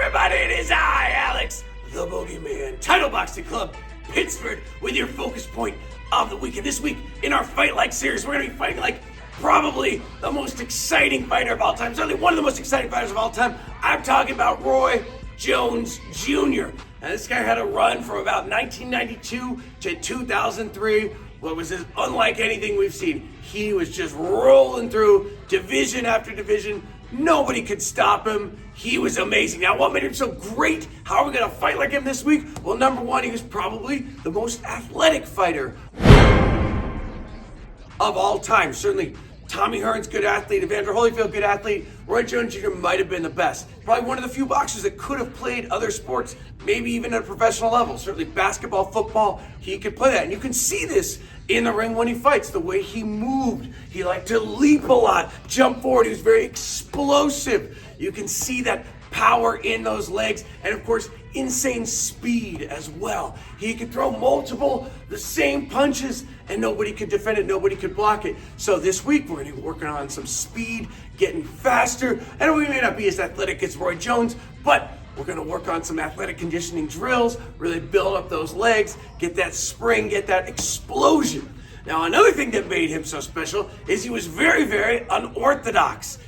everybody? It is I, Alex, the Boogeyman, Title Boxing Club, Pittsburgh, with your focus point of the week. And this week, in our Fight Like series, we're going to be fighting like probably the most exciting fighter of all time. Certainly one of the most exciting fighters of all time. I'm talking about Roy Jones Jr. Now, this guy had a run from about 1992 to 2003. What was this unlike anything we've seen? He was just rolling through division after division. Nobody could stop him. He was amazing. Now, what made him so great? How are we going to fight like him this week? Well, number one, he was probably the most athletic fighter of all time. Certainly, Tommy Hearns, good athlete. Evander Holyfield, good athlete. Roy Jones Jr. might have been the best. Probably one of the few boxers that could have played other sports, maybe even at a professional level. Certainly basketball, football, he could play that. And you can see this in the ring when he fights, the way he moved. He liked to leap a lot, jump forward. He was very explosive. You can see that power in those legs, and of course, insane speed as well. He could throw the same punches, and nobody could defend it, nobody could block it. So this week, we're gonna be working on some speed, getting faster, and we may not be as athletic as Roy Jones, but we're gonna work on some athletic conditioning drills, really build up those legs, get that spring, get that explosion. Now, another thing that made him so special is he was very, very unorthodox.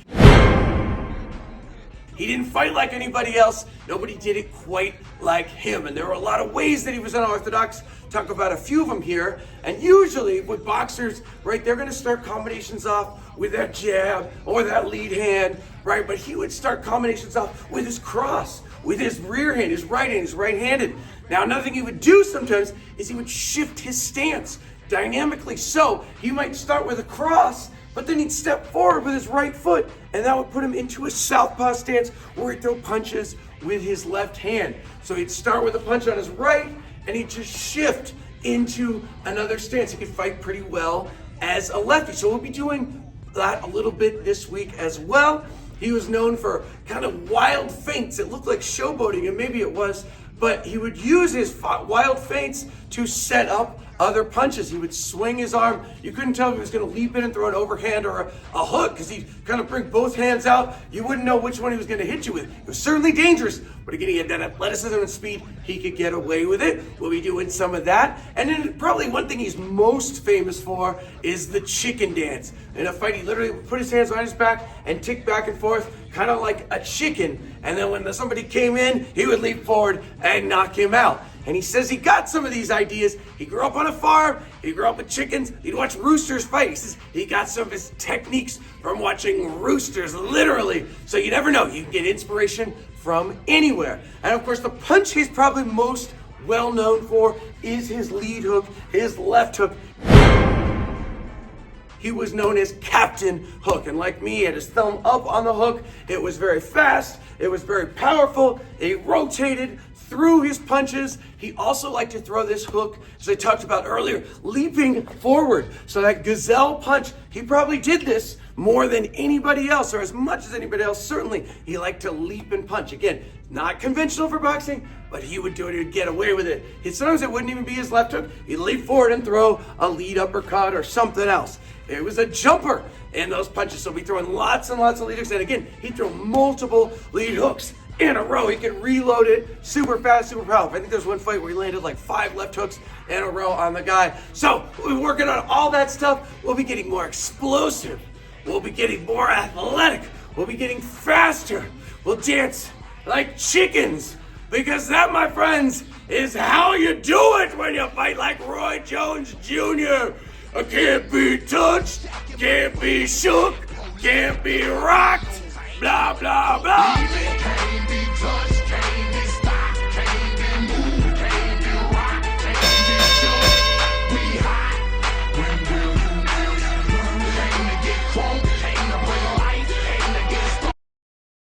He didn't fight like anybody else. Nobody did it quite like him. And there were a lot of ways that he was unorthodox. Talk about a few of them here. And usually with boxers, right, they're going to start combinations off with that jab or that lead hand, right? But he would start combinations off with his cross, with his rear hand, his right hand, his right-handed. Now, another thing he would do sometimes is he would shift his stance dynamically. So he might start with a cross, but then he'd step forward with his right foot, and that would put him into a southpaw stance where he'd throw punches with his left hand. So he'd start with a punch on his right, and he'd just shift into another stance. He could fight pretty well as a lefty. So we'll be doing that a little bit this week as well. He was known for kind of wild feints. It looked like showboating, and maybe it was, but he would use his wild feints to set up other punches. He would swing his arm. You couldn't tell if he was going to leap in and throw an overhand or a hook, because he'd kind of bring both hands out. You wouldn't know which one he was going to hit you with. It was certainly dangerous, but again, he had that athleticism and speed. He could get away with it. We'll be doing some of that. And then probably one thing he's most famous for is the chicken dance. In a fight, he literally would put his hands on his back and tick back and forth, kind of like a chicken. And then when somebody came in, he would leap forward and knock him out. And he says he got some of these ideas. He grew up on a farm. He grew up with chickens. He'd watch roosters fight. He says he got some of his techniques from watching roosters, literally. So you never know. You can get inspiration from anywhere. And of course, the punch he's probably most well known for is his lead hook, his left hook. He was known as Captain Hook, and like me, he had his thumb up on the hook. It was very fast, it was very powerful, he rotated through his punches. He also liked to throw this hook, as I talked about earlier, leaping forward. So that gazelle punch, he probably did this more than anybody else, or as much as anybody else. Certainly, he liked to leap and punch. Again, not conventional for boxing, but he would do it, he would get away with it. Sometimes it wouldn't even be his left hook. He'd leap forward and throw a lead uppercut or something else. It was a jumper in those punches, so we'd be throwing lots and lots of lead hooks. And again, he'd throw multiple lead hooks in a row. He could reload it super fast, super powerful. I think there's one fight where he landed like 5 left hooks in a row on the guy. So we'll be working on all that stuff. We'll be getting more explosive. We'll be getting more athletic. We'll be getting faster. We'll dance like chickens, because that, my friends, is how you do it when you fight like Roy Jones Jr. I can't be touched, can't be shook, can't be rocked, blah, blah, blah.